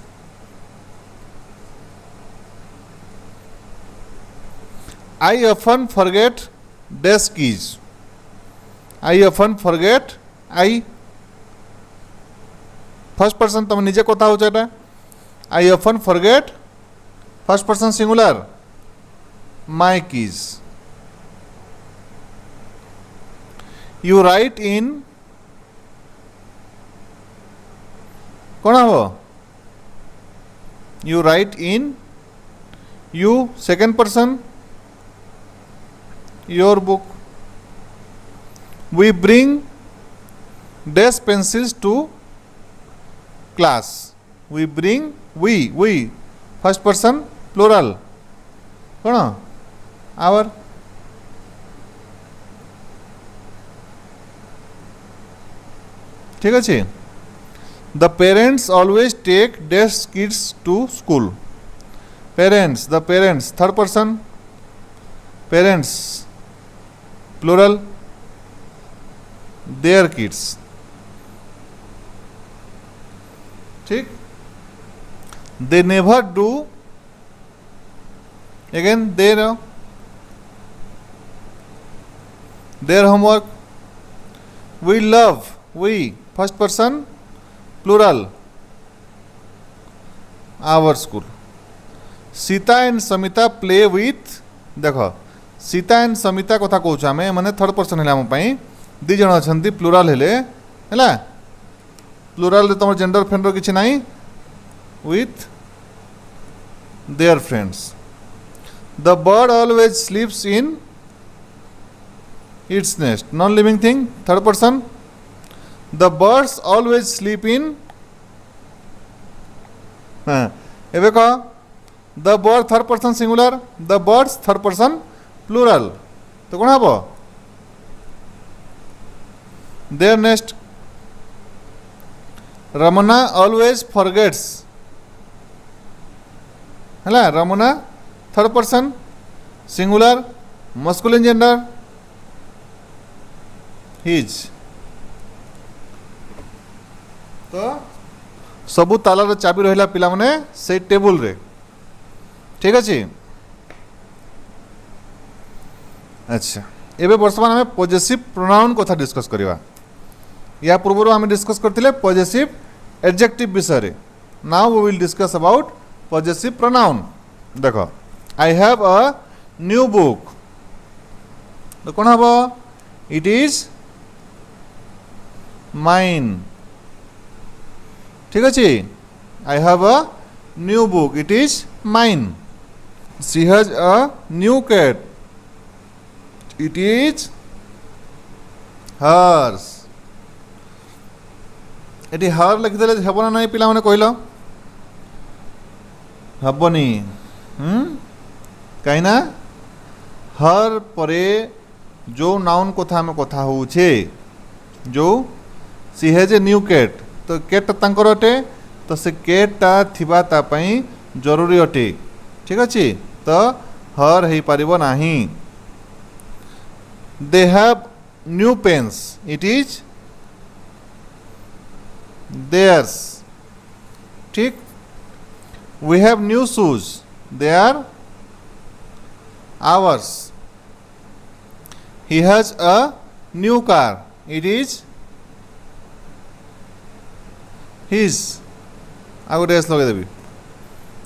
I often forget dash keys I often forget I first person तुम निजे कथा हो I often forget first person singular my keys you write in कौन हम you write in you second person your book we bring dash pencils to class we bring we first person plural कौन our ठीक अच्छे। The parents always take dash kids to school parents the parents third person parents plural their kids ठीक। They never do again their homework we love we first person plural our school Sita and Samita play with देखो Sita and Samita कथा कहूँ आम मैंने third person है आम दी जन अच्छा प्लूराल है प्लूराल तुम जेंडर फेंडर किसी ना with their friends. The bird always sleeps in its nest. Non-living thing, third person. The birds always sleep in. ଏବେ କହ the bird third person singular, the birds third person plural. तो कौन हबो? Their nest. Ramana always forgets. ହେଲା Ramana third person singular masculine gender his. तो सबू तालार चाबी रहिला पिला माने से टेबल रे ठीक अछि अच्छा एबे वर्तमान हमें पॉजिटिव प्रोनाउन कथा डिस्कस करबा या पूर्व हम डिस्कस करथिले पॉजिटिव एडजेक्टिव विषय रे now we will discuss about positive pronoun देखो I have a new book तो कोन हबो इट इज माइन ठीक अच्छे I have a new book it is mine she has a new cat it is hers एटी her लिखिदेले हेब ना नहीं पिला माने कहलो हेबनी कहीं ना हर परे जो नाउन कथा में कथा होछे जो she has a new cat तो केट तांकर अटे तो से केटा थिबा ता पई जरूरी अटे ठीक अछि तो हर हे परिबो नाही they have new pens it is theirs ठीक we have new shoes they are ours he has a new car it is his आगो ड्रेस लगे देवी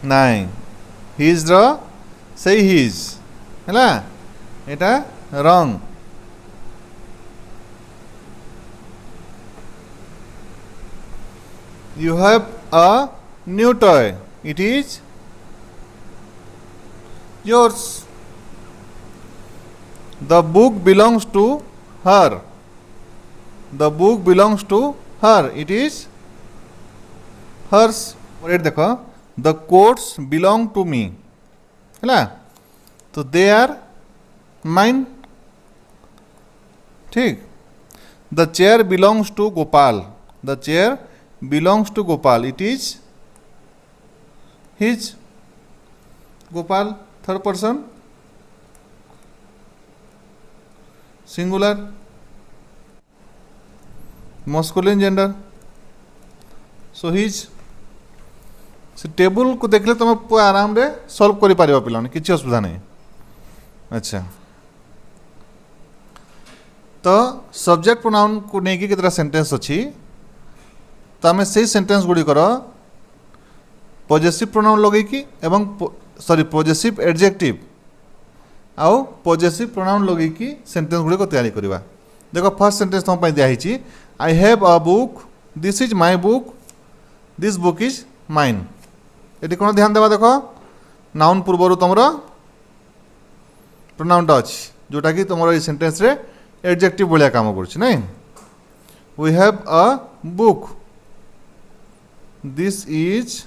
नाई हिज रो से हिज है एटा रंग you have a new toy it is yours the book belongs to her the book belongs to her it is hers और देखो the coats belong to me है तो दे आर माइन ठीक the chair belongs to Gopal the chair belongs to Gopal it is his Gopal third person singular masculine gender so his से table को देखले तुम आराम रे सॉल्व करि पारिबा पिला किछि असुविधा नहीं अच्छा तो सब्जेक्ट प्रोनाउन को नेकी केतरा सेंटेंस अछि तो आम से सेंटेंस गुडी करो पॉजिटिव प्रोनाउन लगे कि एवं सॉरी पॉजिटिव एडजेक्टिव आउ पॉजिटिव प्रोनाउन लगे कि सेंटेंस गुडी को तैयारी करबा देखो फर्स्ट सेंटेंस तुम पई दिया हिची आई have a book this is my book this book is mine ये कौन ध्यान देवा देख नाउन पूर्वर तुमर प्रोनाउनटा अच्छी जोटा कि तुम ये सेंटेंस रे एडजेक्टिव भाया काम कर नहीं we have a book this is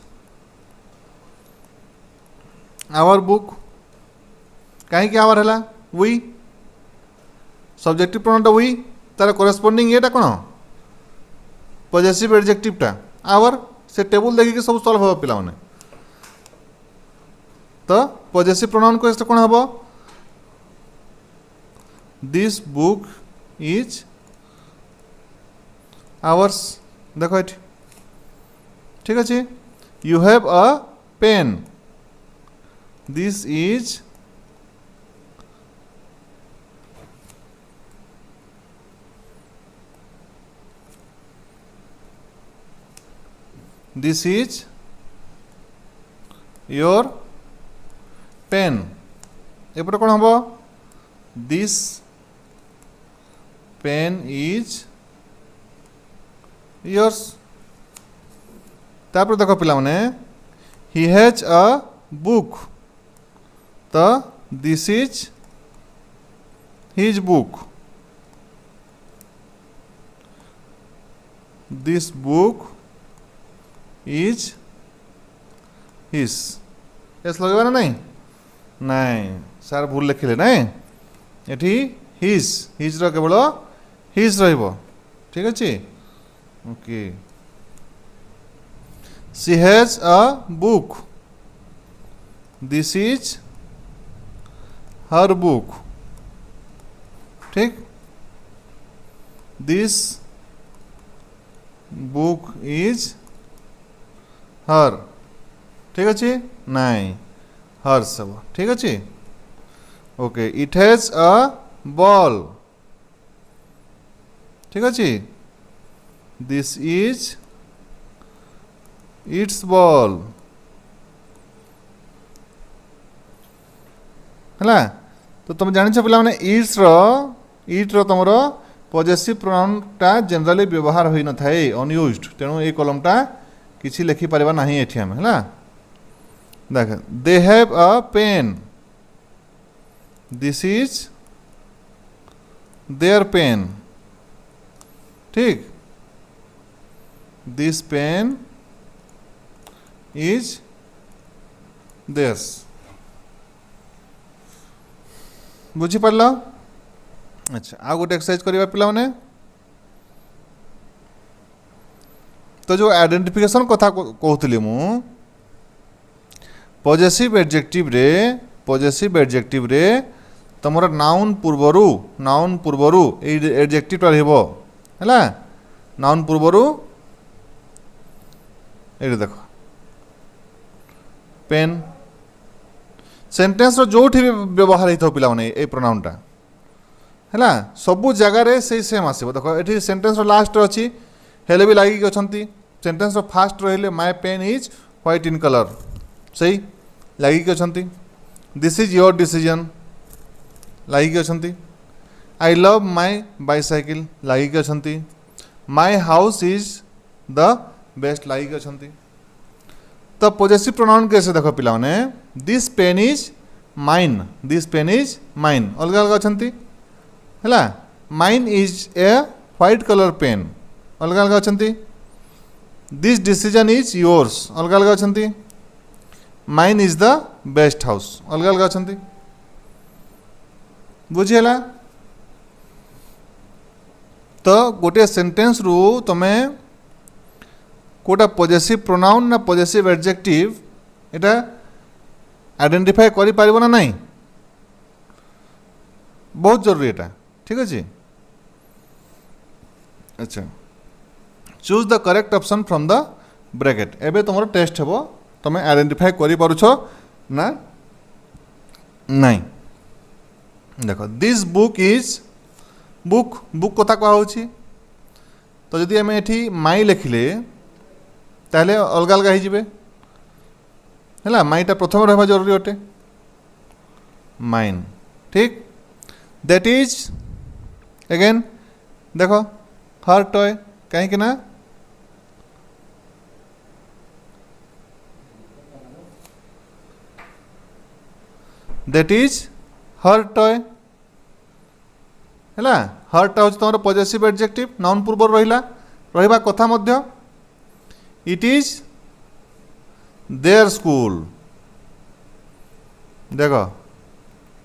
our book कहीं आवर है वी सब्जेक्टिव प्रोनाउनटा वी तार कोरेस्पोंडिंग ये कौन पॉजिटिव एडजेक्टिवटा आवर से टेबल देखिए सब सॉल्व हो पिला माने तो पॉजिटिव प्रोनाउन को कौन हम दिस बुक इज आवर्स देखो ये ठीक अच्छे you have a pen this is this is your pen एपटे कौन हम दिस पेन इज योर्स तापर देखो पिला माने ही हैज अ बुक तो this is his book, this book is his. Yes लगेगा ना नहीं? नहीं सार भूल लिखिले नहीं, एठी हिज हिज रो केवल हिज रहिबो। ठीक अच्छे okay. She has a book, this is her book. ठीक, दिस बुक इज हर। ठीक अच्छे नहीं हर सब। ठीक अच्छे okay. It has a ball, ठीक अच्छे दिस इज इट्स बॉल है। तो तुम जान पिला माने इट्स रो तुमर पॉजेसिव प्रोनाउन टा जनरली व्यवहार होई न थाए, अनयूज्ड। तेणु ए कॉलमटा किसी लिखि परिबा नाही एठी हम हैला। देख they have a pen, this is their pen. ठीक, दिस पेन इज देयर्स। बुझी पारल? अच्छा आ गोटे एक्सरसाइज करवा पिला माने। तो जो आइडेंटिफिकेशन कथा कहूली मु पॉजेसिव एडजेक्टिव रे तमर नाउन पूर्वरु एडजेक्टिव रहइबो हैला। नाउन पूर्वरु ए देखो पेन। सेंटेंस रो जोठी व्यवहार होइथो पिला माने ए प्रोनाउनटा हैला सबु जगह रे से सेम आसीबो। देखो एठी सेंटेंस रो लास्ट रे अछि हेले भी लागि अछंती। सेंटेंस रो फास्ट रहिले my pen is white in colour, सही लागि अछंती। दिस इज योर डिसीजन लागि अछंती। आई लव माय बाइसाइकिल लागि अछंती। My house is the best लागि अछंती। तो पॉजेसिव प्रोनाउन कैसे देखो पिला माने this pen is mine, this pen is mine अलग अलग अछंती हैला। Mine is a white colour pen अलग अलग अछंती। दिस डिसीजन इज योर्स अलग अलग अछंती। Mine is the best house अलग अलग अछंती। बुझीला? तो गोटे सेंटेंस रु तमे कोटा पॉजेसिव प्रोनाउन ना पॉजेसिव एडजेक्टिव एटा आइडेंटिफाई करि पारिबो ना नहीं, बहुत जरूरी एटा। ठीक अछि। अच्छा choose the correct option from the bracket. एबे तुमरो टेस्ट हेबो तमे आइडेंटिफाई करि पारुछो ना नहीं। देखो दिस बुक इज बुक कथा कहा होछि। तो जदि आम एठी माई लिखिले ताहले अलग अलग हो है। माईटा प्रथम रहा जरूरी अटे माइन। ठीक, दैट इज अगेन देखो हर टॉय कहीं ना दैट इज हर टॉय है। हरटा हूँ तुम पॉजेसिव एडजेक्टिव नाउन पूर्व रहा कथा मध्य। It is their school. देख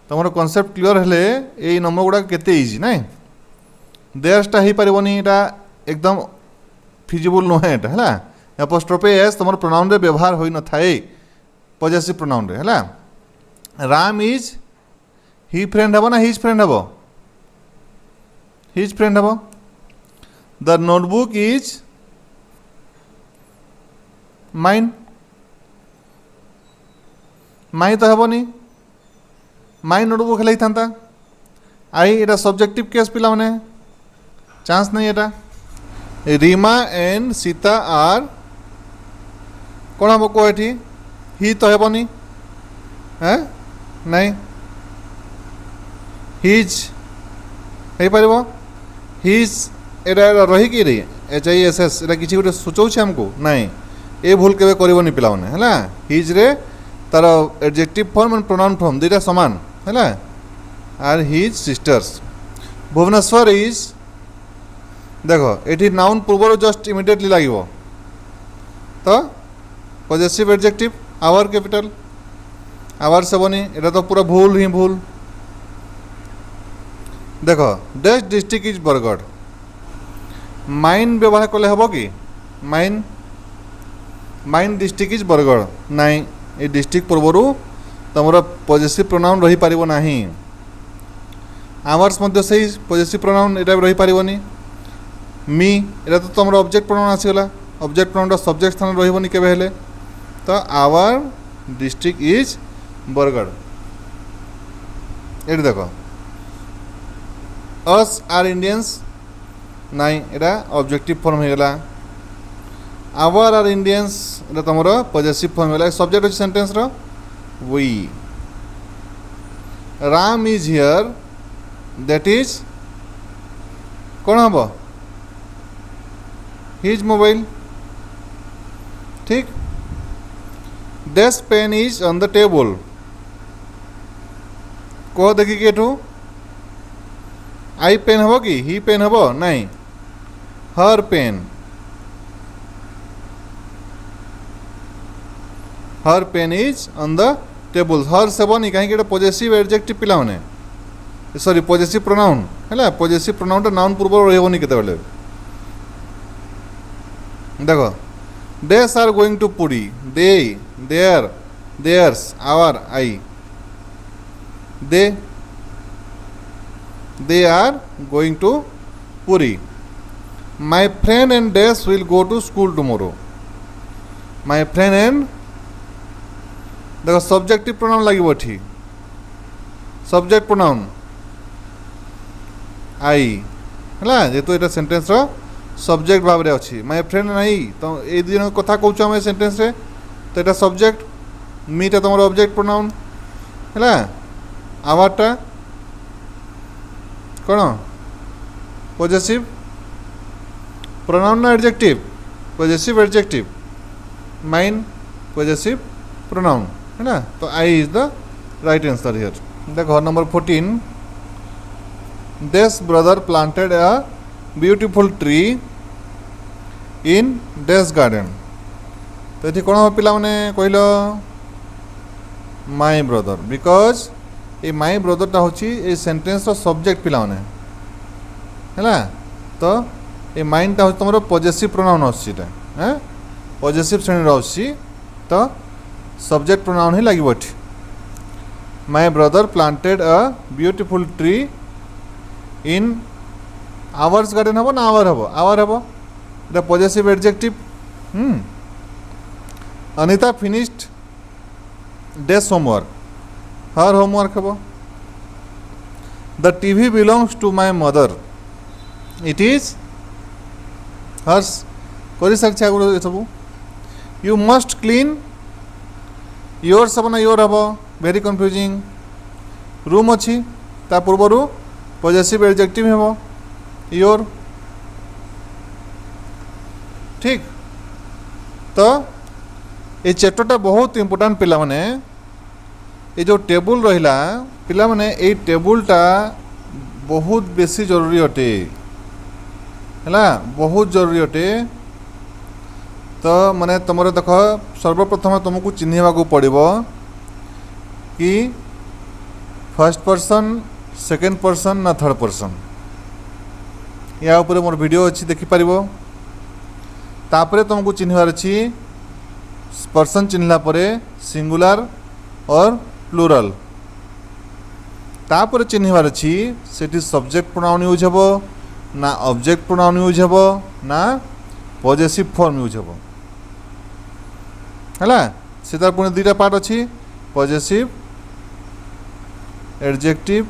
तुम कॉन्सेप्ट क्लियर हेले ये नंबर गुड़ा केते इजी ना। देयर्सटा हो पारनी एटा एकदम फिजिबल नुहे एटा है। एपोस्ट्रोफे एस तुम प्रोनाउन रे व्यवहार हो न थाए पॉजेसिव प्रोनाउन रे है। राम इज ही फ्रेंड हम ना हिज फ्रेंड हम? हिज फ्रेंड हम। द नोटबुक इज माइन, माई तो हेनी माई नोटबुक हेल्ला था। आई एटा सब्जेक्टिव केस पिला माने चांस नहीं एटा। रीमा एंड सीता आर कौन हम कह एठी ही तो हेनी है नहीं। हिज हो पार हिज एटा रही कि HISS एटा किसी गोटे सूचाऊे आमको नहीं। ए भूल के करनी पिला है। हिज रे तार adjective form and pronoun form दुईटा सामान है are his sisters Bhubaneswar is देखो ये नाउन पूर्व जस्ट इमिडिएटली लगे तो positive adjective our capital our से बनी एटा तो पूरा भूल ही भूल देखो dash district is Bargarh mine व्यवहार कले हम कि mine mine district is Bargarh नाई ये डिस्ट्रिक्ट पूर्वर तुम पॉजिटिव प्रोनाउन रही पारिबो नाही आवर्स मध्य से पॉजिटिव प्रोनाउन एटा रही पारिबोनी मी एटा तो तुम ऑब्जेक्ट प्रोनाउन आसीगला ऑब्जेक्ट प्रोनाउन सब्जेक्ट स्थान रहिबोनी केबे हेले तो आवर डिस्ट्रिक्ट इज बरगढ़ ये देखो अस आर इंडियंस नाई एटा ऑब्जेक्टिव फॉर्म हो गला आवर आर इंडियंस एटा तुम पॉजिटिव फॉर्म हो गला सब्जेक्ट अच्छे सेंटेंस रो वी Ram is here that is कौन हम हिज मोबाइल ठीक dash pen is on the table कह देखी केठू आई पेन हम कि ही पेन हम नहीं her pen is on the table her से बनी कहीं पॉजिटिव एडजेक्टिव पिला माने सॉरी पॉजिटिव प्रोनाउन है पॉजिटिव प्रोनाउन नाउन पूर्व रही केते देखो dash are going to Puri they their theirs our I they are going to Puri. My friend and Des will go to school tomorrow. My friend and देखो subjective pronoun लगे ठीक subject pronoun आई है जेहेतु ये सेंटेंस रो subject भाव में अच्छी my friend I तो ये दिन कथा कौच आम सेंटेंस रे तो ये सब्जेक्ट मीटा तुम ऑब्जेक्ट प्रोनाउन है आवारटा कौन पॉजिटिव प्रोनाउन ना adjective positive adjective mine positive pronoun है ना तो I is the right answer here देखो number 14 this brother planted a beautiful tree in dash garden तो ये कौन हम पिला माने कहल माय ब्रदर बिकज ये माय ब्रदरटा हूँ सेंटेंस सब्जेक्ट पिला माने है तो ये माइंडटा हूँ तुम पॉजिटिव प्रोनाउन आसटा हाँ पॉजिटिव श्रेणी आसी तो सब्जेक्ट प्रोनाउन ही लगे my brother planted a beautiful tree in ours garden हम ना आवर हम इटा positive adjective Anita finished this homework her homework हम the TV belongs to my mother it is hers कर सारी आगे सब यू मस्ट क्लीन योर सब ना योर हम वेरी कन्फ्यूजिंग रूम अच्छी ता पूर्वर पॉजिटिव एडजेक्टिव हम योर ठीक तो ये चैप्टरटा बहुत इंपोर्टेंट पिला माने ये जो टेबुल रहिला पिला माने ये टेबुलटा बहुत बेसी जरूरी अटे है बहुत जरूरी अटे तो माने तुम देख सर्वप्रथम तुमको चिन्हवा को पड़ो कि फर्स्ट पर्सन सेकेंड पर्सन ना थर्ड पर्सन या ऊपर मोर वीडियो अच्छी देखिपर तापरे तुमको चिन्हवार अच्छी पर्सन चिन्हला परे सिंगुलर और प्लूरल तापर चिन्हवार अच्छी सेठी सब्जेक्ट प्रोनाउन यूज हम ना ऑब्जेक्ट प्रोनाउन यूज हम ना पॉजिटिव फॉर्म यूज हम है से तार पुणी दुईटा पार्ट अच्छी positive adjective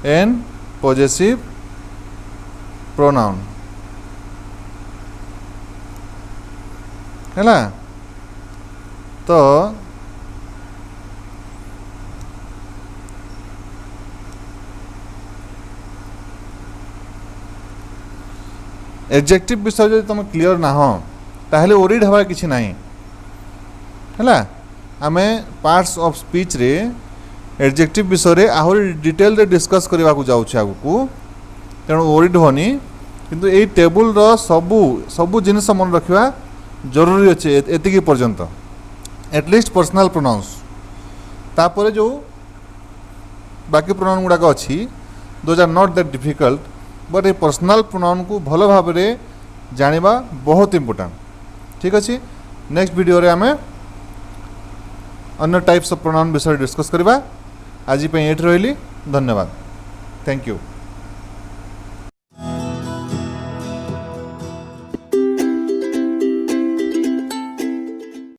and positive pronoun है तो एडजेक्टिव विषय जो तुम क्लीयर ना हो ताहले ओरिड हवा किसी ना है आमे पार्ट्स ऑफ स्पीच रे एडजेक्टिव विषय रे आहुरी डिटेल रे डिस्कस करबा को जाउछ आगु तेणु ओरिड होनी किंतु एई टेबल रो सबु जिनिस मन रखिबा जरूरी अछि एतिकी पर्यंत एटलिस्ट पर्सनल प्रोनाउंस तापर जो बाकी प्रोनाउन गुड़ाक अच्छी those are not that difficult but ये पर्सनल प्रोनाउन को भल भाव में जानिबा बहुत इम्पोर्टेंट ठीक अच्छे नेक्स्ट वीडियो रे आमे अन्य टाइप्स ऑफ प्रोनाउन विषय डिस्कस करबा आज पे एठ रहिली धन्यवाद थैंक यू।